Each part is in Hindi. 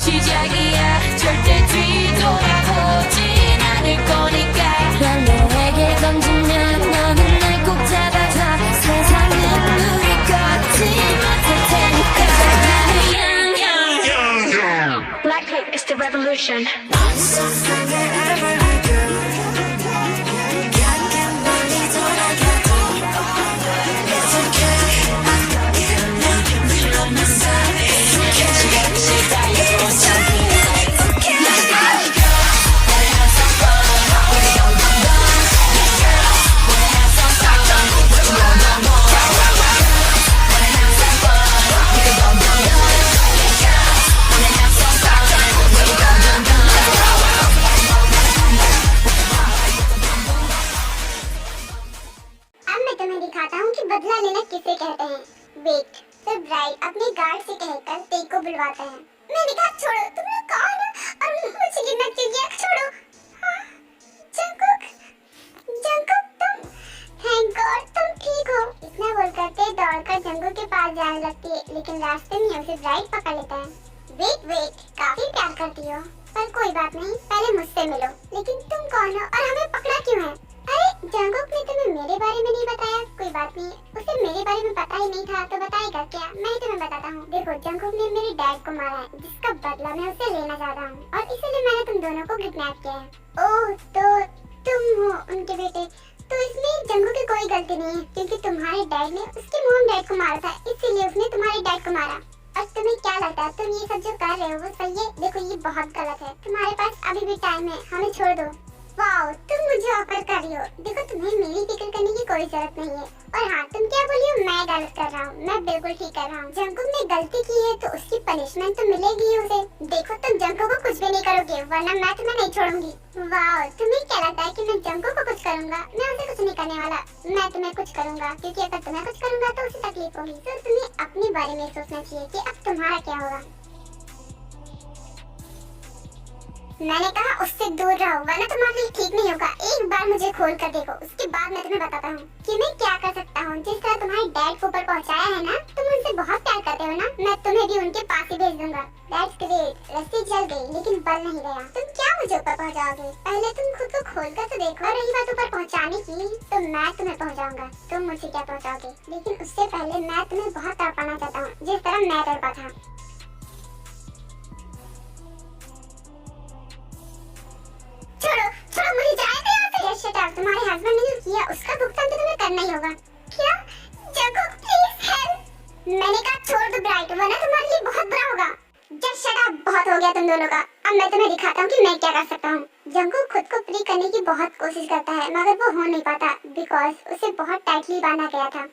시작이야 절대 뒤돌아보진 않을 거니까 널 내게 던지면 너는 날 꼭 잡아줘 세상은 우리 것지 못할 테니까 Blackpink is the revolution. बदला लेना किसे कहते हैं? वेट, तो ब्राइड अपने गार्ड से कहकर तेग को बुलवाता है। मैंने कहा छोड़ो, तुम लोग कौन हो और मुझे गिरना क्यों किया? छोड़ो। हाँ, जंगकुक, जंगकुक तुम, थैंक गॉड तुम ठीक हो। इतना बोलकर ते दौड़कर जंगकुक के पास जाने लगती है, लेकिन रास्ते में उसे ब्राइड पकड़ लेता है। वेट, काफी प्यार करती हो, पर कोई बात नहीं, पहले मुझसे मिलो। लेकिन तुम कौन हो और हमें पकड़ा क्यों है? अरे जंगकुक ने तुम्हें मेरे बारे में नहीं बताया? कोई बात नहीं, उसे मेरे बारे में पता ही नहीं था तो बताएगा क्या? मैं तुम्हें बताता हूँ। देखो, जंगकुक ने मेरे डैड को मारा है, जिसका बदला मैं उसे लेना चाहता हूँ और इसीलिए मैंने तुम दोनों को किडनैप किया है। ओह, तो तुम हो उनके बेटे? तो इसमें जंगकुक की कोई गलती नहीं है, क्योंकि तुम्हारे डैड ने उसके मॉम डैड को मारा था, इसीलिए उसने तुम्हारे डैड को मारा। और तुम्हें क्या लगता है तुम ये सब जो कर रहे हो वो सही है? देखो, ये बहुत गलत है। तुम्हारे पास अभी भी टाइम है, हमें छोड़ दो। वाओ, तुम मुझे ऑफर कर रही हो। देखो, तुम्हें मेरी फिक्र करने की कोई जरूरत नहीं है। और हाँ, तुम क्या बोली हो? मैं गलत कर रहा हूँ? मैं बिल्कुल ठीक कर रहा हूँ। जंगकुक ने गलती की है तो उसकी पनिशमेंट तो मिलेगी ही उसे। देखो, तुम जंगकुक को कुछ भी नहीं करोगे, वरना मैं तुम्हें नहीं छोड़ूंगी। वाओ, तुम्हें क्या लगता है कि मैं जंगकुक को कुछ करूंगा? मैं उसे कुछ नहीं करने वाला। मैं तुम्हें कुछ करूंगा, क्योंकि अगर तुम्हें कुछ करूंगा तो उसे तकलीफ होगी। तो तुम्हें अपने बारे में सोचना चाहिए कि अब तुम्हारा क्या होगा। मैंने कहा उससे दूर रहो, वरना तुम्हारे लिए ठीक नहीं होगा। एक बार मुझे खोल कर देखो, उसके बाद मैं तुम्हें बताता हूँ कि मैं क्या कर सकता हूँ। जिस तरह तुम्हारे डैड को ऊपर पहुँचाया है ना, तुम उनसे बहुत प्यार करते हो ना, मैं तुम्हें भी उनके पास ही भेज दूंगा। That's great. रस्सी जल गई लेकिन बल नहीं गया। तुम क्या मुझे ऊपर पहुँचाओगे? पहले तुम खुद को खोल कर तो देखो। और रही बात ऊपर पहुँचाने की, तो मैं तुम्हें पहुँचाऊंगा। तुम मुझे क्या पहुँचाओगे? लेकिन उससे पहले मैं तुम्हें बहुत तड़पाना चाहता हूँ, जिस तरह मैं तड़पा था। छोड़ो, मुझे जाने दो यहाँ से। शट अप, तुम्हारे हस्बैंड ने जो किया उसका भुगतान तो तुम्हें करना ही होगा। क्या? Jungkook please help. मैंने कहा छोड़ दो ब्राइट, वरना तुम्हारे लिए बहुत बुरा होगा। जस्ट शट अप, बहुत हो गया तुम दोनों का। अब मैं तुम्हें दिखाता हूँ कि मैं क्या कर सकता हूँ। जंगकुक खुद को फ्री करने की बहुत कोशिश करता है, मगर वो हो नहीं पाता, बिकॉज उसे बहुत टाइटली बांधा गया था।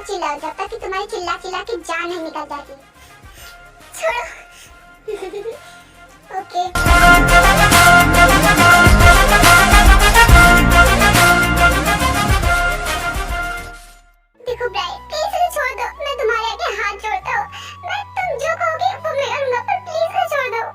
चिल्लाओ जब तक कि तुम्हारी चिल्ला चिल्ला के जान नहीं निकल जाती। छोड़ो। ओके। देखो ब्राइट, प्लीज मुझे छोड़ दो। मैं तुम्हारे आगे हाथ जोड़ता हूँ। मैं तुम जो कहोगे वो मैं करूँगा, पर प्लीज मुझे छोड़ दो।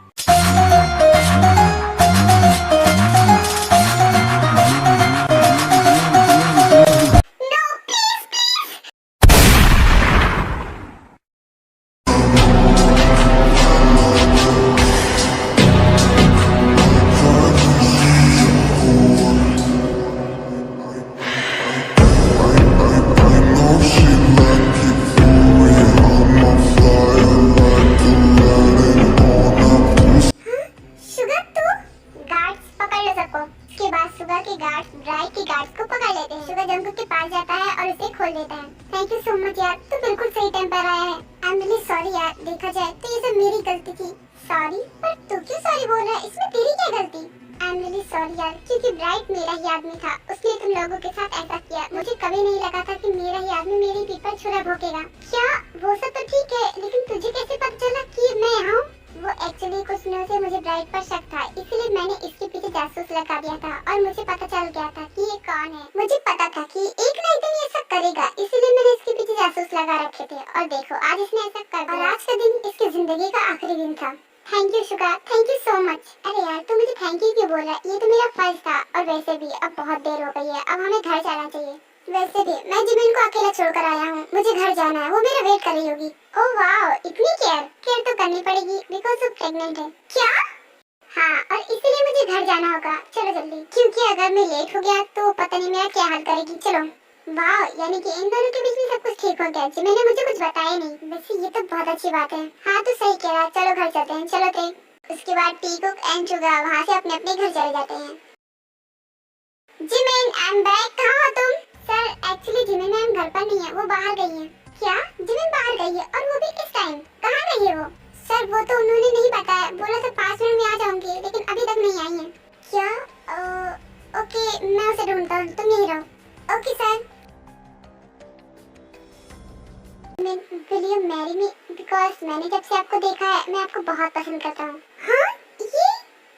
थैंक यू सो मच यार, तू बिल्कुल सही टाइम पर आया है। आई एम रियली सॉरी यार, देखा जाए तो ये सब मेरी गलती थी। सॉरी? पर तू क्यों सॉरी बोल रहा है? इसमें तेरी क्या गलती? आई एम रियली सॉरी यार, क्योंकि ब्राइट मेरा ही आदमी था, उसने तुम लोगों के साथ ऐसा किया। मुझे कभी नहीं लगा था कि मेरा ही आदमी मेरी पीठ पर छुरा भोंकेगा। क्या? वो सब तो ठीक है, लेकिन तुझे कैसे पता चला कि मैं यहाँ हूँ? वो एक्चुअली कुछ दिनों से मुझे ब्राइट पर शक था, इसलिए मैंने इसके पीछे जासूस लगा दिया था और मुझे पता चल गया था कि ये कौन है। मुझे पता था कि एक ना एक करेगा, इसीलिए मैंने इसके पीछे जासूस लगा रखे थे। और देखो आज इसने ऐसा कर दिया। और आज का दिन इसकी जिंदगी का आखिरी दिन था। Thank you Suga, thank you so much. अरे यार तू मुझे थैंक यू क्यों बोल रहा है? ये तो मेरा फर्ज था। और वैसे भी अब बहुत देर हो गई है, अब हमें घर जाना चाहिए। वैसे भी मैं जिमिन को अकेला छोड़कर आया हूँ, मुझे घर जाना है, वो मेरा वेट कर रही होगी। ओह वाह, इतनी केयर तो करनी पड़ेगी बिकॉज वो प्रेग्नेंट है। क्या? हाँ, और इसीलिए मुझे घर जाना होगा। चलो जल्दी, क्योंकि अगर मैं लेट हो गया तो पता नहीं मेरा क्या हाल करेगी। चलो। वाह, यानी कि इन दोनों के बीच में सब कुछ ठीक हो गया। जिमिन ने मुझे कुछ बताया नहीं। वैसे ये तो बहुत अच्छी बात है। हाँ तो सही कह रहा। चलो घर चलते हैं। चलो थे। उसके बाद टीकुक एंड शुगा वहाँ से अपने अपने घर चले जाते हैं। Jimin I am back. कहाँ हो तुम? सर एक्चुअली जिमिन मैम घर पर नहीं है, वो बाहर गई है। क्या? जिमिन बाहर गई है और वो भी इस टाइम? कहाँ गई है वो? सर वो तो उन्होंने नहीं बताया, बोला था 5 मिनट में आ जाऊंगी, लेकिन अभी तक नहीं आई है। क्या? ओके मैं उसे ढूंढता हूँ, तुम यहीं रहो। Okay sir. Will you marry me? Because मैंने जब से आपको देखा है मैं आपको बहुत पसंद करता हूँ। हाँ? ये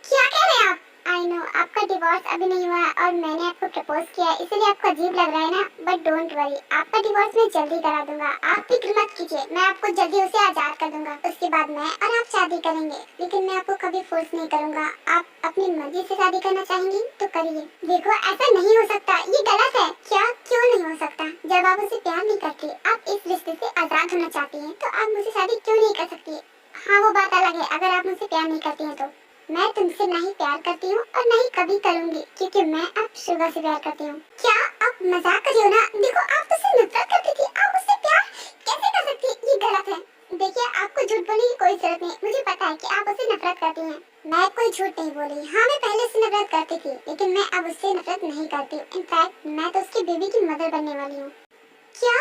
क्या कह रहे हैं आप? I know आपका डिवोर्स अभी नहीं हुआ है और मैंने आपको प्रपोज किया है, इसलिए आपको अजीब लग रहा है ना, बट डोंट वरी, आपका डिवोर्स मैं जल्दी करा दूंगा। आप फिक्र मत कीजिए, मैं आपको जल्दी उसे आजाद कर दूंगा। उसके बाद मैं और आप शादी करेंगे, लेकिन मैं आपको कभी फोर्स नहीं करूंगा। आप अपनी मर्जी से शादी करना चाहेंगी तो करिए। देखो ऐसा नहीं हो सकता, ये गलत है। क्या? क्यों नहीं हो सकता? जब आप उसे प्यार नहीं करती, आप इस रिश्ते से आजाद होना चाहती हैं, तो आप मुझसे शादी क्यों नहीं कर सकती? हाँ वो बात अलग है, अगर आप मुझसे प्यार नहीं करती हैं तो। मैं तुमसे नहीं प्यार करती हूँ और नहीं कभी करूँगी, क्योंकि मैं अब शुगा से प्यार करती हूँ। क्या आप मजाक कर रही हो ना? देखो आप तो उससे नफरत करती थी, आप उससे प्यार कैसे कर सकती? ये गलत है। देखिए आपको झूठ बोलने की कोई जरूरत नहीं, मुझे पता है कि आप उससे नफरत करती हैं। मैं कोई झूठ नहीं बोली। हाँ मैं पहले उससे नफरत करती थी, लेकिन मैं अब उससे नफरत नहीं करती हूँ। इनफैक्ट मैं तो उसकी बेबी की मदर बनने वाली हूँ। क्या?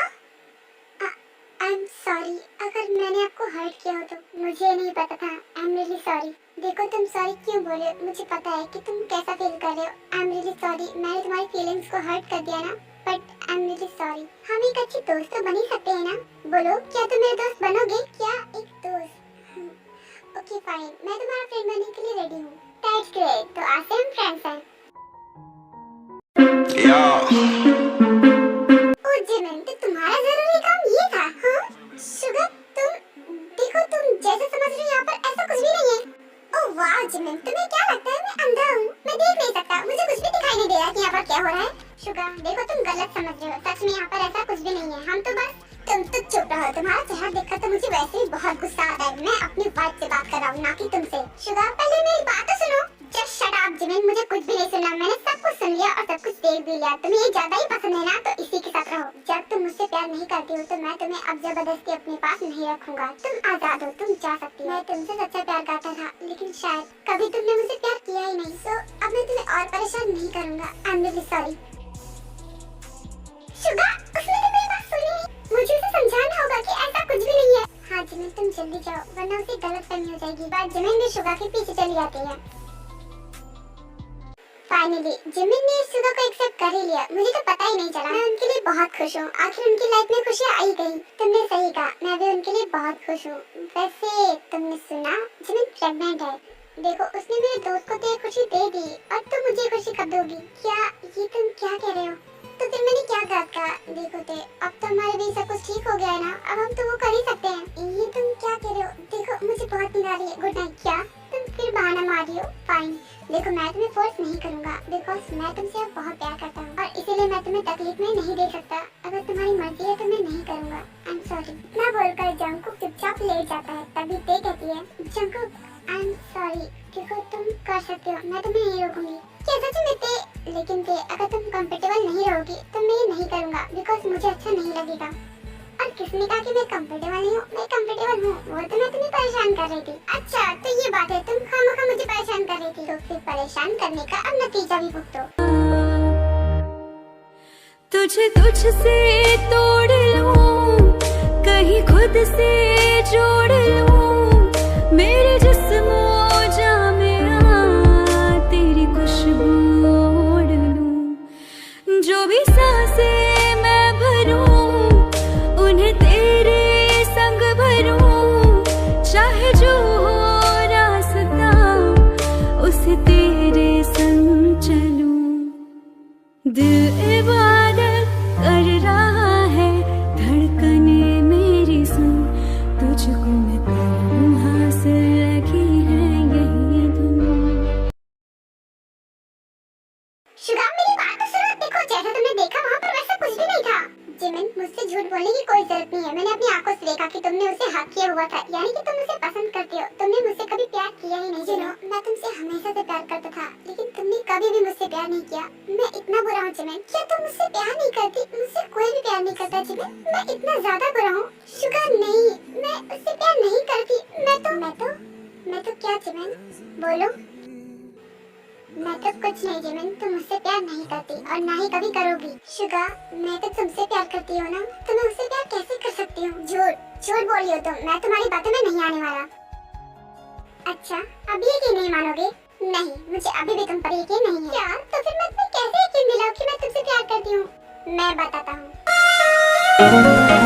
आई एम सॉरी, अगर मैंने आपको हर्ट किया हो तो मुझे नहीं पता था। I am really sorry. देखो तुम सॉरी क्यों बोले, मुझे पता है कि तुम कैसा फील कर रहे हो। आई एम रियली सॉरी, मैंने तुम्हारी फीलिंग्स को हर्ट कर दिया ना, but I am really sorry. हम एक अच्छी दोस्त तो बन ही सकते हैं ना? बोलो क्या तुम मेरे दोस्त बनोगे? क्या एक दोस्त? ओके फाइन, मैं तुम्हारा फ्रेंड बनने के लिए रेडी हूँ। दैट्स ग्रेट, तो आज से हम फ्रेंड्स हैं। ओ जिमिन, तो तुम्हारा जरूरी काम ये था? हाँ शुगर, तुम देखो तुम जैसे समझ रही हो यहाँ पर ऐसा कुछ भी नहीं है। ओह वाह जिमिन, तुम्हें क्या लगता है मैं अंधा हूँ? मैं देख नहीं सकता, मुझे कुछ भी दिखाई नहीं दे रहा कि यहाँ पर क्या हो रहा है। शुगर देखो तुम गलत समझ रहे हो, सच में यहाँ पर ऐसा कुछ भी नहीं है। हम तो बस। तुम तो चुप रहो, तुम्हारा चेहरा देखकर तो मुझे वैसे ही बहुत गुस्सा आता है। मैं अपनी वाइफ से बात कर रहा हूँ, ना कि तुमसे। शुगर पहले मेरी बात तो सुनो। जस्ट शट अप जिमिन, मुझे कुछ भी नहीं सुनना। मैंने सब कुछ सुन लिया और सब कुछ देख भी लिया। तुम्हें ये ज्यादा ही पसंद है ना, तो इसी के साथ रहो। जब तुम मुझसे प्यार नहीं करती हो तो मैं तुम्हें अब जबरदस्ती अपने पास नहीं रखूंगा। तुम आजाद हो, तुम जा सकती हो। मैं तुमसे सच्चा प्यार करता था, लेकिन शायद कभी तुमने मुझसे प्यार किया ही नहीं, तो अब मैं तुम्हें और परेशान नहीं करूंगा। I am really sorry. Sugar, उसने तो मेरी बात सुनी नहीं। मुझे उसे समझाना होगा कि ऐसा कुछ भी नहीं है। हाँ जिमिन तुम जल्दी जाओ, वरना उसे गलतफहमी हो जाएगी। बात जिमिन भी शुगर के पीछे चली जाती है। फाइनली जिमिन ने शुगर को एक्सेप्ट कर ही लिया। मुझे तो पता ही नहीं चला। मैं उनके लिए बहुत खुश हूँ। आखिर उनकी लाइफ में खुशियाँ आई गई। तुमने सही कहा, मैं भी उनके लिए बहुत खुश हूँ। वैसे तुमने सुना जिमिन प्रेग्नेंट है? देखो उसने मेरे दोस्त को तो खुशी दे दी, और तुम मुझे खुशी कब दोगी? क्या ये तुम क्या कह रहे हो? तो फिर मैंने क्या कहा? देखो ते अब तो हमारे बीच सब कुछ ठीक हो गया है ना, अब हम तो वो कर ही सकते हैं। ये तुम क्या कह रहे हो? देखो मुझे बहुत नींद आ रही है। Good night. क्या तुम फिर बहाना मार रही हो? फाइन, देखो मैं तुम्हें फोर्स नहीं करूंगा, बिकॉज मैं तुमसे अब बहुत प्यार करता हूँ और इसीलिए मैं तुम्हें तकलीफ में नहीं दे सकता। अगर तुम्हारी मर्जी है तो मैं नहीं करूंगा। I am sorry. इतना बोलकर जंकुक चुपचाप लेट जाता है। तभी ते कहती है, जंकुक आई एम सॉरी, देखो तुम कर सकते हो, मैं तुम्हें नहीं रोकूंगी। क्या सच में ते? लेकिन ते अगर तुम कंफर्टेबल नहीं रहोगी तो मैं ये नहीं करूंगा, बिकॉज मुझे अच्छा नहीं लगेगा। और किसने कहा कि मैं कंफर्टेबल नहीं हूँ? मैं कंफर्टेबल हूँ, वो तो मैं तुम्हें परेशान कर रही थी। अच्छा तो ये बात है, तुम खामखा मुझे परेशान कर रही थी, तो फिर परेशान करने का अब नतीजा भी भुगतो। तुझे तुझसे तोड़ लूं, कहीं खुद से जोड़ लूं, मेरे जिस्म जा में आ तेरी खुशबू ओढ़ लूं। जो भी सांसें मैं भरूं उन्हें तेरे संग भरूं, चाहे जो हो रास्ता उसे तेरे संग चलूं। दिल इबादत कर रहा झूठ बोलने की कोई जरूरत नहीं है। मैंने अपनी आंखों से देखा कि तुमने उसे हक किया हुआ था, यानी कि तुम उसे पसंद करते हो। तुमने मुझसे कभी प्यार किया ही नहीं। जिनो, मैं तुमसे हमेशा से प्यार करता था, लेकिन तुमने कभी भी मुझसे प्यार नहीं किया। मैं इतना बुरा हूँ जिमिन? क्या तुम मुझसे प्यार नहीं करती? मुझसे कोई भी प्यार नहीं करता जिमिन। मैं इतना ज्यादा बुरा हूँ? शुगर नहीं, मैं उससे प्यार नहीं करती। मैं तो क्या जिमिन? बोलो। मैं तो कुछ नहीं जिमिन, तुम मुझसे प्यार नहीं करती और ना ही कभी करोगी। शुगा, मैं तो तुमसे प्यार करती हूँ ना, तो मैं उससे प्यार कैसे कर सकती हूँ? झूठ बोल रही हो तुम। मैं तुम्हारी बातों में नहीं आने वाला। अच्छा, अब यकीन नहीं मानोगे? नहीं, मुझे अभी भी तुम पर यकीन नहीं है। क्या? तो फिर मैं तुम्हें कैसे यकीन दिलाऊं कि मैं तुमसे प्यार करती हूँ? मैं बताता हूँ।